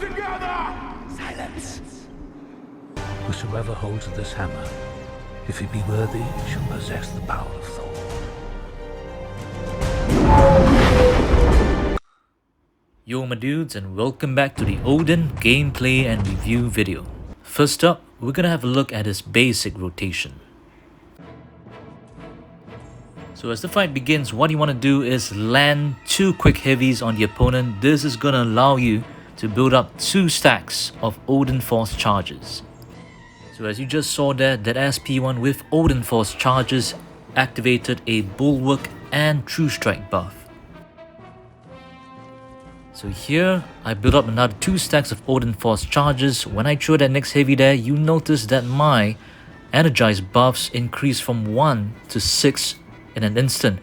Silence. Whosoever holds this hammer, if he be worthy, shall possess the power of Thor. Yo my dudes, and welcome back to the Odin gameplay and review video. First up, we're gonna have a look at his basic rotation. So as the fight begins, what you want to do is land 2 quick heavies on the opponent. This is gonna allow you to build up 2 stacks of Odin Force charges. So as you just saw there, that SP1 with Odin Force charges activated a Bulwark and Truestrike buff. So here, I built up another 2 stacks of Odin Force charges. When I throw that next heavy there, you notice that my energized buffs increase from 1 to 6 in an instant.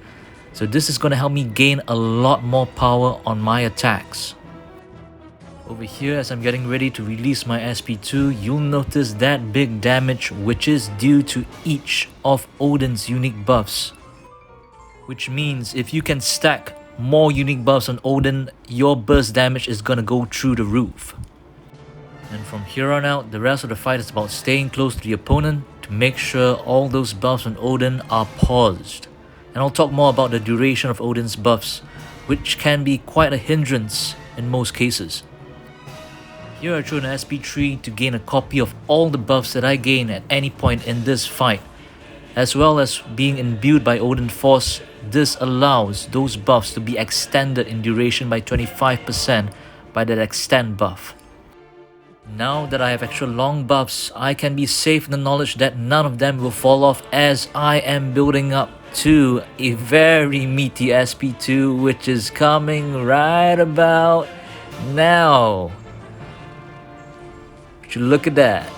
So this is going to help me gain a lot more power on my attacks. Over here, as I'm getting ready to release my SP2, you'll notice that big damage, which is due to each of Odin's unique buffs. Which means if you can stack more unique buffs on Odin, your burst damage is gonna go through the roof. And from here on out, the rest of the fight is about staying close to the opponent to make sure all those buffs on Odin are paused. And I'll talk more about the duration of Odin's buffs, which can be quite a hindrance in most cases. Here I throw an SP3 to gain a copy of all the buffs that I gain at any point in this fight. As well as being imbued by Odin Force, this allows those buffs to be extended in duration by 25% by that extend buff. Now that I have extra long buffs, I can be safe in the knowledge that none of them will fall off as I am building up to a very meaty SP2, which is coming right about now. Would you look at that?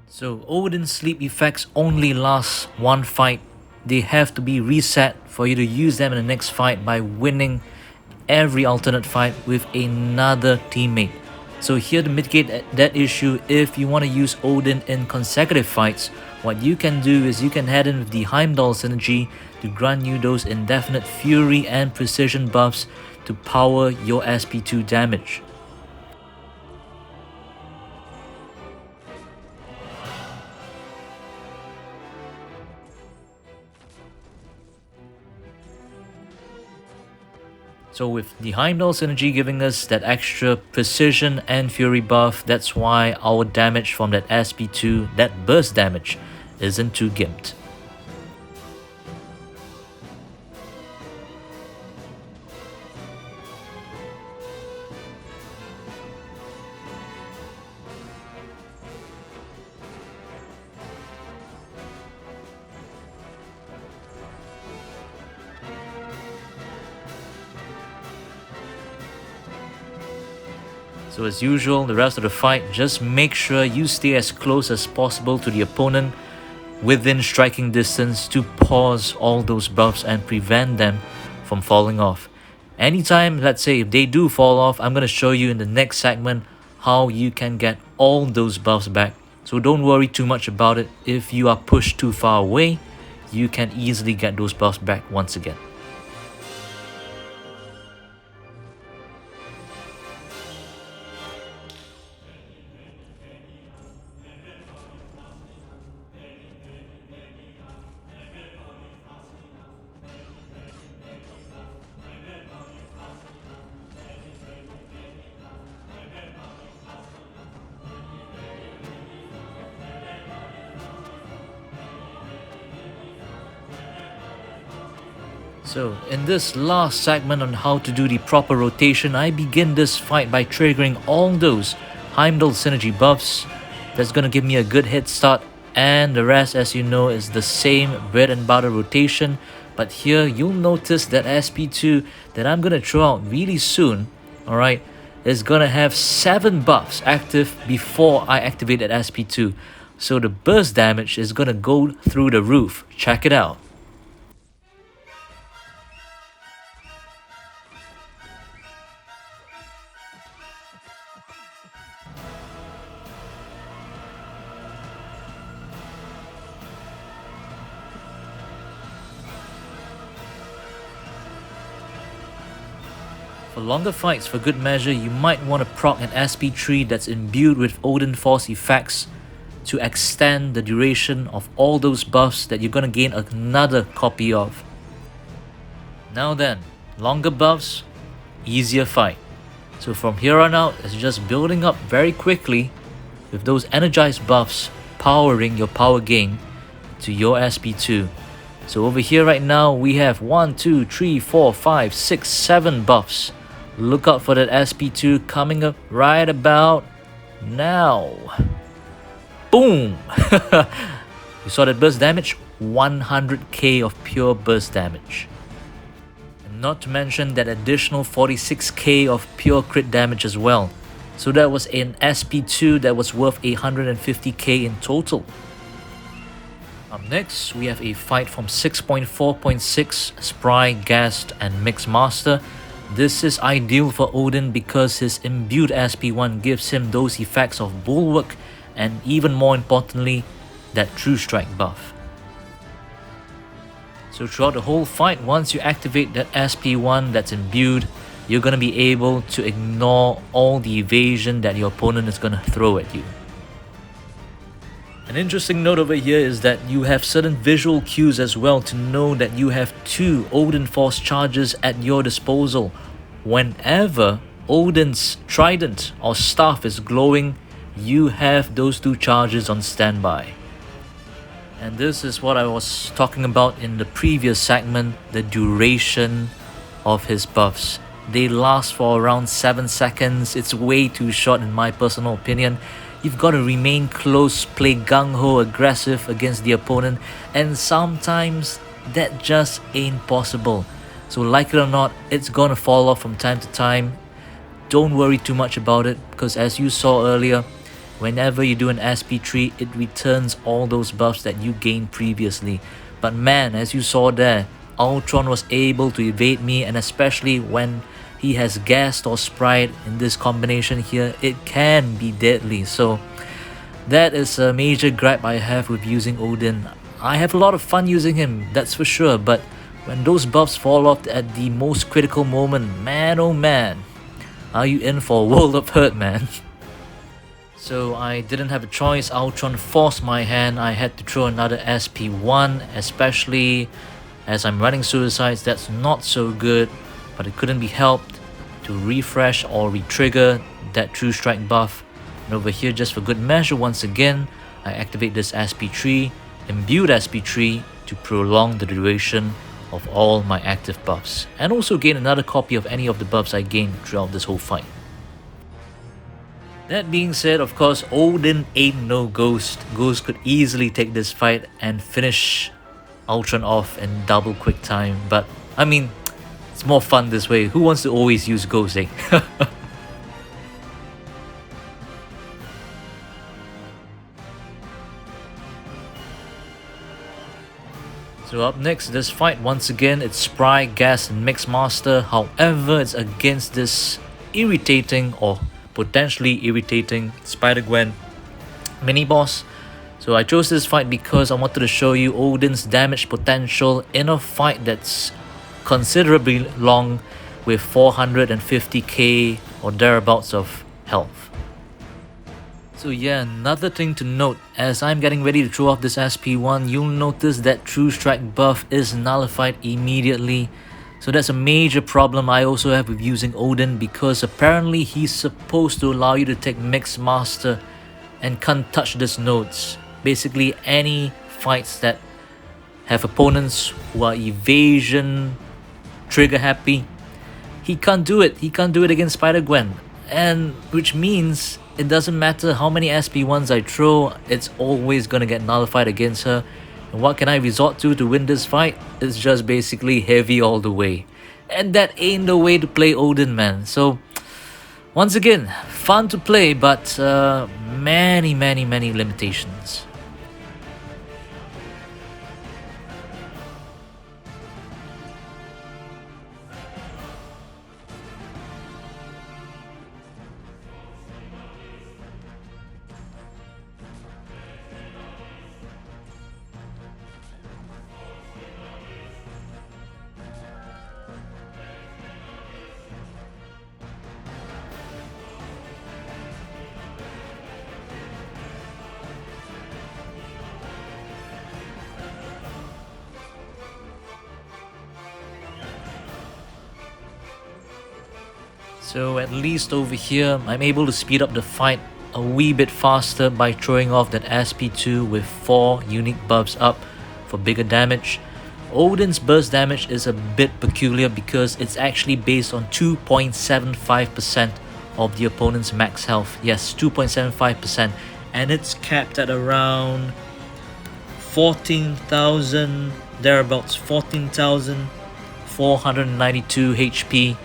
So Odinsleep effects only last 1 fight. They have to be reset for you to use them in the next fight by winning every alternate fight with another teammate. So here to mitigate that issue, if you want to use Odin in consecutive fights, what you can do is you can head in with the Heimdall synergy to grant you those indefinite fury and precision buffs to power your SP2 damage. So with the Heimdall synergy giving us that extra precision and fury buff, that's why our damage from that SP2, that burst damage, isn't too gimped. So as usual, the rest of the fight, just make sure you stay as close as possible to the opponent within striking distance to pause all those buffs and prevent them from falling off. Anytime, let's say if they do fall off, I'm going to show you in the next segment how you can get all those buffs back. So don't worry too much about it. If you are pushed too far away, you can easily get those buffs back once again. So in this last segment on how to do the proper rotation, I begin this fight by triggering all those Heimdall synergy buffs. That's gonna give me a good head start, and the rest, as you know, is the same bread and butter rotation. But here you'll notice that SP2 that I'm gonna throw out really soon, alright, is gonna have 7 buffs active before I activate that SP2. So the burst damage is gonna go through the roof. Check it out. For longer fights, for good measure, you might want to proc an SP tree that's imbued with Odin Force effects to extend the duration of all those buffs that you're going to gain another copy of. Now then, longer buffs, easier fight. So from here on out, it's just building up very quickly with those energized buffs powering your power gain to your SP2. So over here right now, we have 1, 2, 3, 4, 5, 6, 7 buffs. Look out for that SP2 coming up right about now. Boom! You saw that burst damage? 100k of pure burst damage. And not to mention that additional 46k of pure crit damage as well. So that was an SP2 that was worth 150k in total. Up next, we have a fight from 6.4.6, Spry, Ghast, and Mixmaster. This is ideal for Odin because his imbued SP1 gives him those effects of Bulwark and even more importantly, that Truestrike buff. So throughout the whole fight, once you activate that SP1 that's imbued, you're going to be able to ignore all the evasion that your opponent is going to throw at you. An interesting note over here is that you have certain visual cues as well to know that you have 2 Odin Force charges at your disposal. Whenever Odin's trident or staff is glowing, you have those 2 charges on standby. And this is what I was talking about in the previous segment, the duration of his buffs. They last for around 7 seconds. It's way too short in my personal opinion. You've got to remain close, play gung-ho aggressive against the opponent, and sometimes that just ain't possible. So like it or not, it's gonna fall off from time to time. Don't worry too much about it, because as you saw earlier, whenever you do an SP tree, it returns all those buffs that you gained previously. But man, as you saw there, Ultron was able to evade me, and especially when he has Ghast or Spry in this combination here, it can be deadly. So that is a major gripe I have with using Odin. I have a lot of fun using him, that's for sure, but when those buffs fall off at the most critical moment, man oh man, are you in for a world of hurt, man. So I didn't have a choice. Ultron forced my hand. I had to throw another SP1, especially as I'm running suicides. That's not so good, but it couldn't be helped to refresh or re-trigger that Truestrike buff. And over here, just for good measure, once again, I activate this SP3, imbued SP3, to prolong the duration of all my active buffs, and also gain another copy of any of the buffs I gained throughout this whole fight. That being said, of course, Odin ain't no Ghost. Ghost could easily take this fight and finish Ultron off in double quick time, but I mean, it's more fun this way. Who wants to always use Ghost, eh? So up next, this fight, once again, it's Spry, Ghast, and Mixmaster. However, it's against this irritating or potentially irritating Spider-Gwen mini-boss. So I chose this fight because I wanted to show you Odin's damage potential in a fight that's considerably long with 450k or thereabouts of health. So yeah, another thing to note, as I'm getting ready to throw off this SP1, you'll notice that Truestrike buff is nullified immediately. So that's a major problem I also have with using Odin, because apparently he's supposed to allow you to take Mixmaster and can't touch these nodes. Basically any fights that have opponents who are evasion trigger happy, he can't do it. He can't do it against Spider-Gwen, and which means it doesn't matter how many SP1s I throw, it's always gonna get nullified against her. And what can I resort to win this fight? It's just basically heavy all the way. And that ain't the way to play Odin, man. So once again, fun to play, but many limitations. So at least over here, I'm able to speed up the fight a wee bit faster by throwing off that SP2 with 4 unique buffs up for bigger damage. Odin's burst damage is a bit peculiar because it's actually based on 2.75% of the opponent's max health. Yes, 2.75%, and it's capped at around 14,000, thereabouts, 14,492 HP.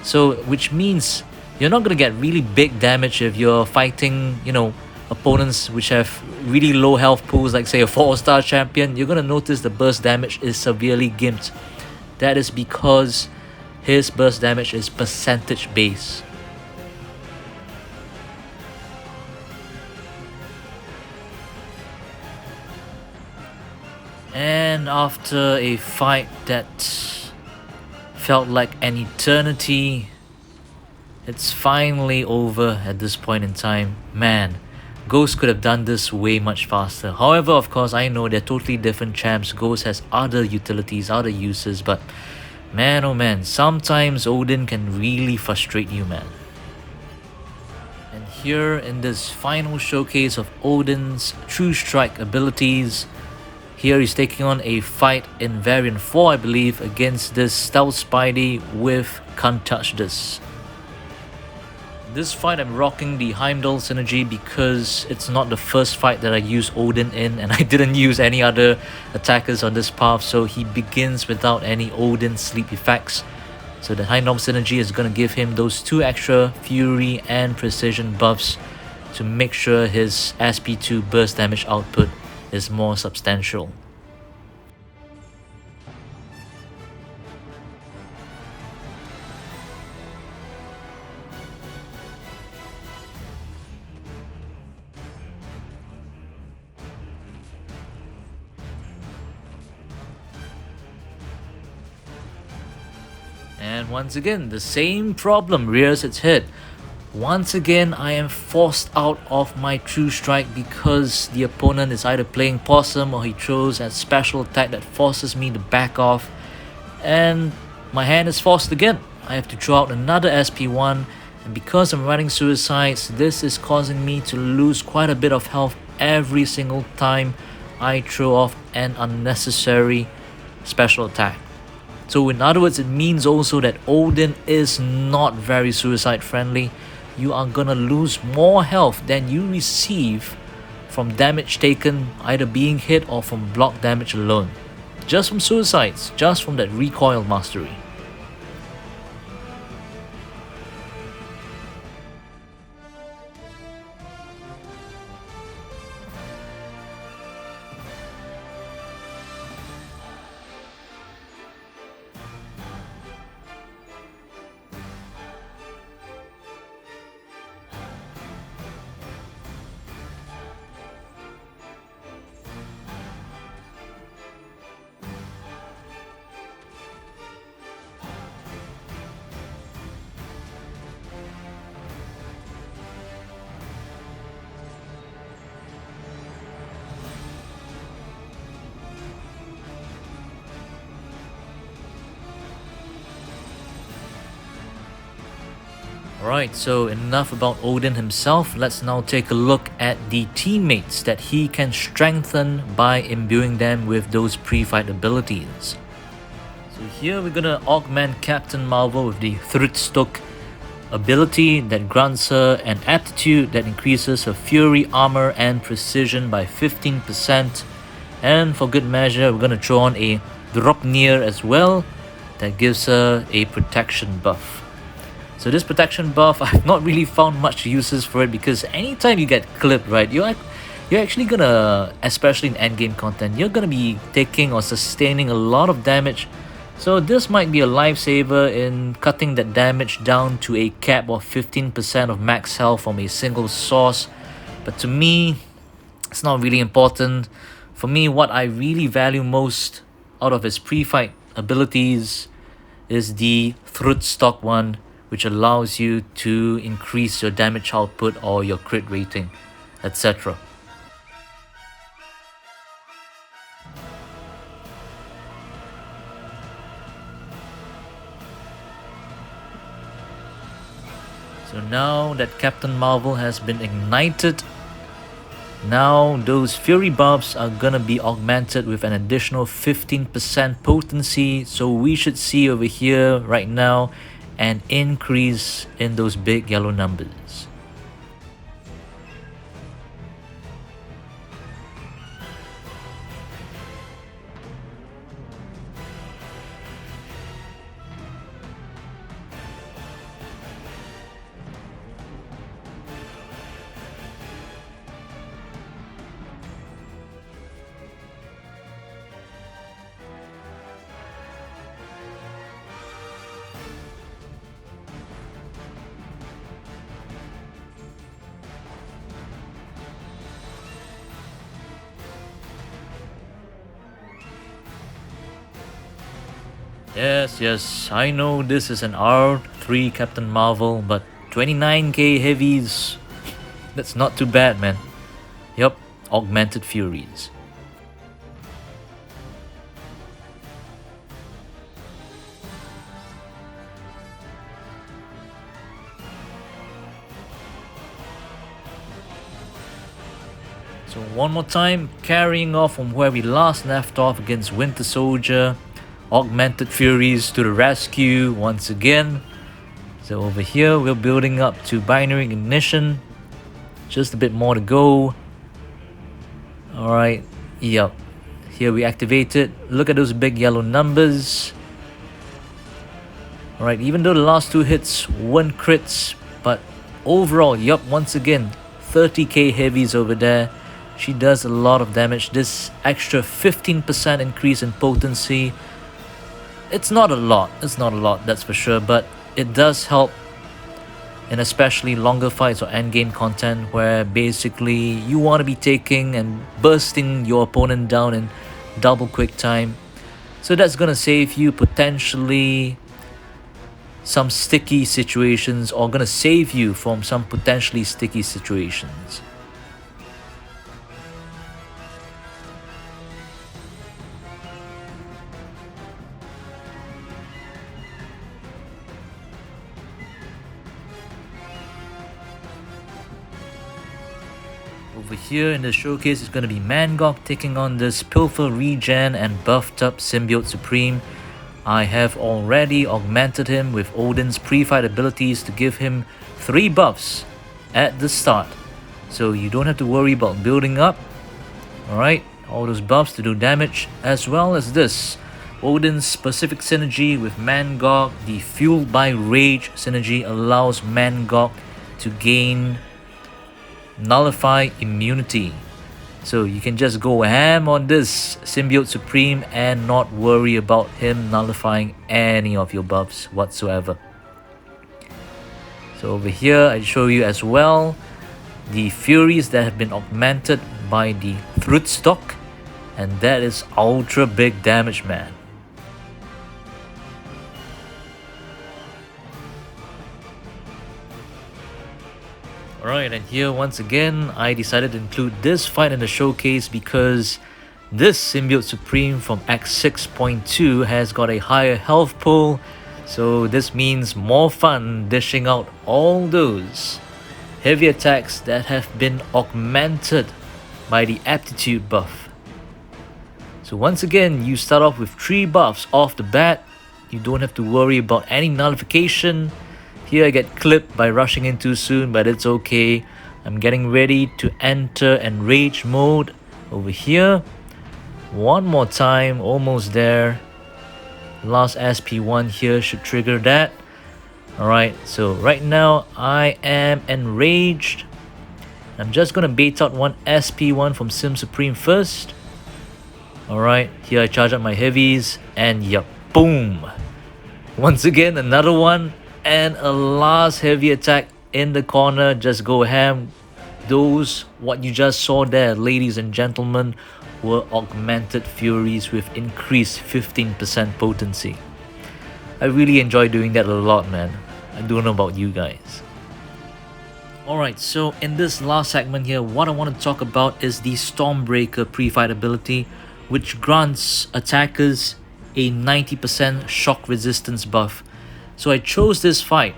So, which means you're not going to get really big damage if you're fighting, opponents which have really low health pools, like say a 4-star champion. You're going to notice the burst damage is severely gimped. That is because his burst damage is percentage based. And after a fight that felt like an eternity, it's finally over at this point in time. Man, Ghost could have done this way much faster. However, of course, I know they're totally different champs. Ghost has other utilities, other uses, but man, oh man, sometimes Odin can really frustrate you, man. And here in this final showcase of Odin's Truestrike abilities, here he's taking on a fight in variant 4, I believe, against this Stealth Spidey with Can't Touch This. This fight I'm rocking the Heimdall synergy because it's not the first fight that I use Odin in, and I didn't use any other attackers on this path, so he begins without any Odinsleep effects. So the Heimdall synergy is going to give him those 2 extra fury and precision buffs to make sure his SP2 burst damage output is more substantial. And once again, the same problem rears its head. Once again, I am forced out of my Truestrike because the opponent is either playing possum or he throws a special attack that forces me to back off. And my hand is forced again. I have to throw out another SP1, and because I'm running suicides, this is causing me to lose quite a bit of health every single time I throw off an unnecessary special attack. So in other words, it means also that Odin is not very suicide friendly. You are gonna lose more health than you receive from damage taken either being hit or from block damage alone. Just from suicides, just from that recoil mastery. Alright, so enough about Odin himself. Let's now take a look at the teammates that he can strengthen by imbuing them with those pre-fight abilities. So here we're gonna augment Captain Marvel with the Truestrike ability that grants her an aptitude that increases her fury, armor and precision by 15%. And for good measure, we're gonna throw on a Dropnir as well that gives her a protection buff. So this protection buff, I've not really found much uses for it because anytime you get clipped, right, you're actually gonna, especially in endgame content, you're gonna be taking or sustaining a lot of damage. So this might be a lifesaver in cutting that damage down to a cap of 15% of max health from a single source. But to me, it's not really important. For me, what I really value most out of his pre-fight abilities is the Truestrike one, which allows you to increase your damage output or your crit rating, etc. So now that Captain Marvel has been ignited, now those fury buffs are gonna be augmented with an additional 15% potency. So we should see over here right now an increase in those big yellow numbers. Yes, I know this is an R3 Captain Marvel, but 29k heavies, that's not too bad, man. Yup, augmented furies. So one more time, carrying off from where we last left off against Winter Soldier. Augmented Furies to the rescue once again. So over here we're building up to binary ignition. Just a bit more to go. Alright, yep. Here we activate it. Look at those big yellow numbers. Alright, even though the last two hits weren't crits, but overall, yep, once again, 30k heavies over there. She does a lot of damage. This extra 15% increase in potency, it's not a lot, that's for sure, but it does help in especially longer fights or endgame content where basically you want to be taking and bursting your opponent down in double quick time. So that's gonna save you potentially some sticky situations, or gonna save you from some potentially sticky situations. Over here in the showcase is going to be Mangog taking on this Pilfer Regen and buffed up Symbiote Supreme. I have already augmented him with Odin's pre-fight abilities to give him 3 buffs at the start. So you don't have to worry about building up. Alright, all those buffs to do damage, as well as this Odin's specific synergy with Mangog. The Fueled by Rage synergy allows Mangog to gain nullify immunity. So you can just go ham on this Symbiote Supreme and not worry about him nullifying any of your buffs whatsoever. So over here I show you as well the Furies that have been augmented by the Truestrike, and that is ultra big damage, man. Alright, and here once again I decided to include this fight in the showcase because this Symbiote Supreme from Act 6.2 has got a higher health pool, so this means more fun dishing out all those heavy attacks that have been augmented by the aptitude buff. So once again, you start off with 3 buffs off the bat. You don't have to worry about any nullification. Here I get clipped by rushing in too soon, but it's okay. I'm getting ready to enter Enrage mode over here. One more time, almost there. Last SP1 here should trigger that. Alright, so right now I am enraged. I'm just gonna bait out one SP1 from Sym Supreme first. Alright, here I charge up my heavies, and yup, boom! Once again, another one. And a last heavy attack in the corner. Just go ham. Those, what you just saw there, ladies and gentlemen, were augmented furies with increased 15% potency. I really enjoy doing that a lot, man. I don't know about you guys. Alright, so in this last segment here, what I want to talk about is the Stormbreaker Pre-fight ability, which grants attackers a 90% shock resistance buff. So I chose this fight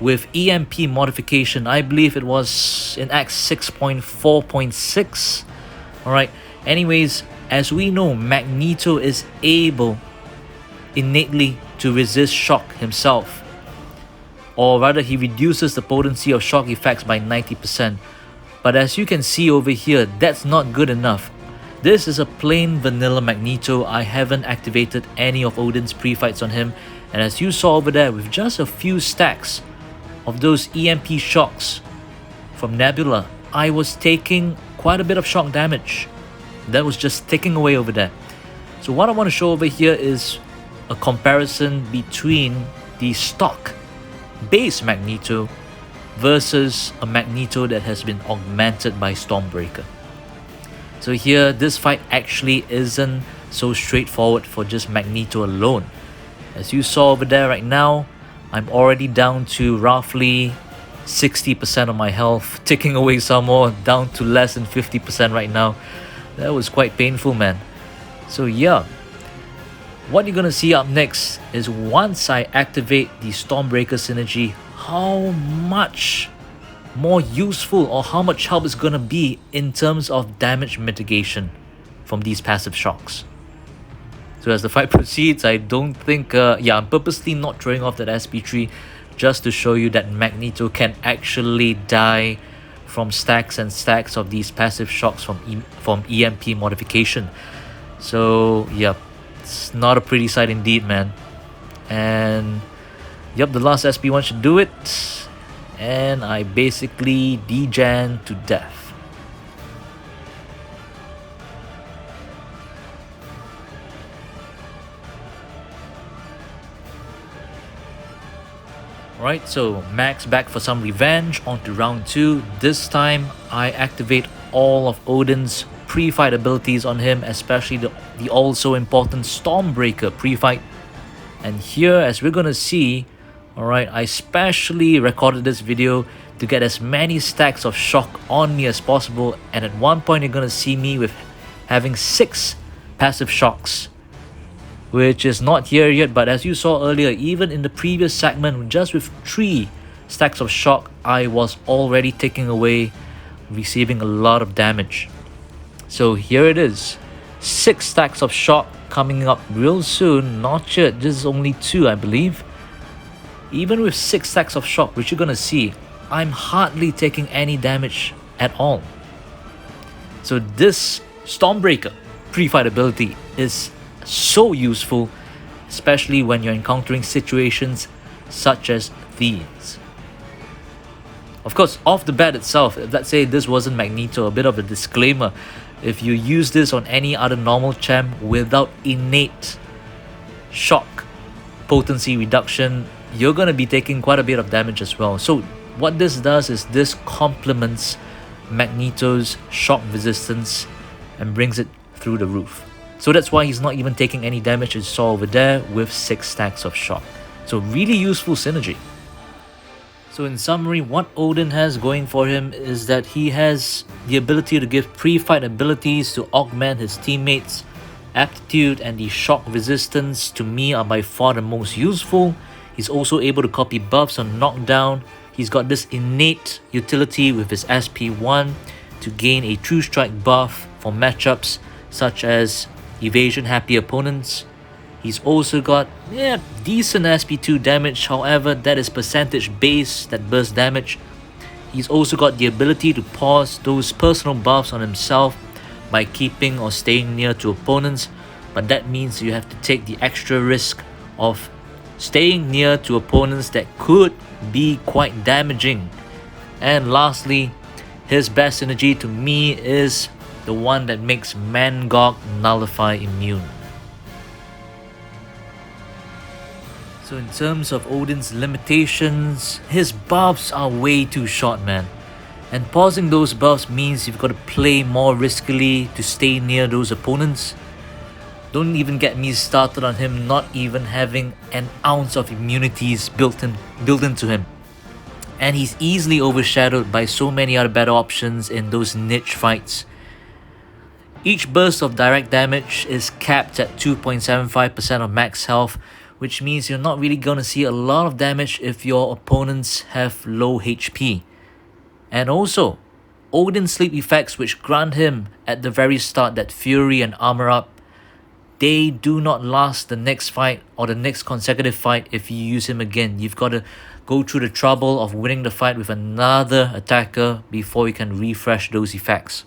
with EMP modification. I believe it was in Act 6.4.6. Alright, anyways, as we know, Magneto is able innately to resist shock himself. Or rather, he reduces the potency of shock effects by 90%. But as you can see over here, that's not good enough. This is a plain vanilla Magneto. I haven't activated any of Odin's pre-fights on him. And as you saw over there, with just a few stacks of those EMP shocks from Nebula, I was taking quite a bit of shock damage. That was just ticking away over there. So what I want to show over here is a comparison between the stock base Magneto versus a Magneto that has been augmented by Stormbreaker. So here, this fight actually isn't so straightforward for just Magneto alone. As you saw over there right now, I'm already down to roughly 60% of my health, ticking away some more, down to less than 50% right now. That was quite painful, man. So yeah, what you're gonna see up next is once I activate the Stormbreaker synergy, how much more useful or how much help it's gonna be in terms of damage mitigation from these passive shocks. So as the fight proceeds, I don't think, I'm purposely not throwing off that SP3 just to show you that Magneto can actually die from stacks and stacks of these passive shocks from EMP modification. So yeah, it's not a pretty sight indeed, man. And yep, the last SP1 should do it. And I basically degen to death. Alright, so Max back for some revenge. On to round 2. This time I activate all of Odin's pre-fight abilities on him, especially the also important Stormbreaker pre-fight. And here, as we're gonna see, alright, I specially recorded this video to get as many stacks of shock on me as possible, and at one point you're gonna see me with having 6 passive shocks, which is not here yet. But as you saw earlier, even in the previous segment, just with 3 stacks of shock, I was already taking away, receiving a lot of damage. So here it is, 6 stacks of shock coming up real soon. Not yet, this is only 2, I believe. Even with 6 stacks of shock, which you're gonna see, I'm hardly taking any damage at all. So this Stormbreaker pre-fight ability is so useful, especially when you're encountering situations such as these. Of course, off the bat itself, let's say this wasn't Magneto, a bit of a disclaimer. If you use this on any other normal champ without innate shock potency reduction, you're going to be taking quite a bit of damage as well. So what this does is this complements Magneto's shock resistance and brings it through the roof. So that's why he's not even taking any damage, as you saw over there, with 6 stacks of shock. So really useful synergy. So in summary, what Odin has going for him is that he has the ability to give pre-fight abilities to augment his teammates. Aptitude and the shock resistance to me are by far the most useful. He's also able to copy buffs on knockdown. He's got this innate utility with his SP1 to gain a Truestrike buff for matchups such as evasion happy opponents. He's also got decent SP2 damage, however that is percentage based, that burst damage. He's also got the ability to pause those personal buffs on himself by keeping or staying near to opponents, but that means you have to take the extra risk of staying near to opponents that could be quite damaging. And lastly, his best synergy to me is the one that makes Mangog nullify immune. So in terms of Odin's limitations, his buffs are way too short, man. And pausing those buffs means you've got to play more riskily to stay near those opponents. Don't even get me started on him not even having an ounce of immunities built into him. And he's easily overshadowed by so many other better options in those niche fights. Each burst of direct damage is capped at 2.75% of max health, which means you're not really going to see a lot of damage if your opponents have low HP. And also, Odinsleep effects which grant him at the very start that fury and armor up, they do not last the next fight or the next consecutive fight if you use him again. You've got to go through the trouble of winning the fight with another attacker before you can refresh those effects.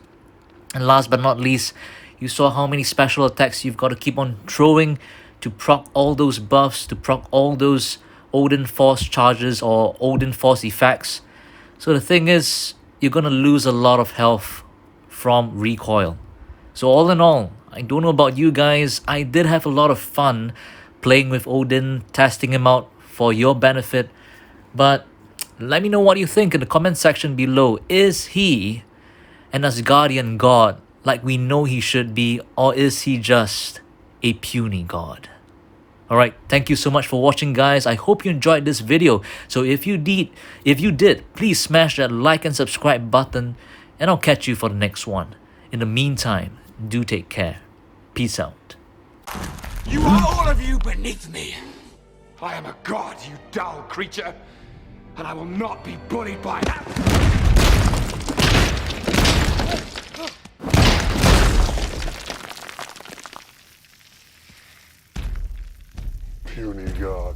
And last but not least, you saw how many special attacks you've got to keep on throwing to proc all those buffs, to proc all those Odin Force charges or Odin Force effects. So the thing is, you're going to lose a lot of health from recoil. So all in all, I don't know about you guys, I did have a lot of fun playing with Odin, testing him out for your benefit. But let me know what you think in the comment section below. Is he an Asgardian god like we know he should be, or is he just a puny god? Alright, thank you so much for watching, guys. I hope you enjoyed this video. So if you did, please smash that like and subscribe button, and I'll catch you for the next one. In the meantime, do take care. Peace out. You are all of you beneath me. I am a god, you dull creature, and I will not be bullied by that. Puny god.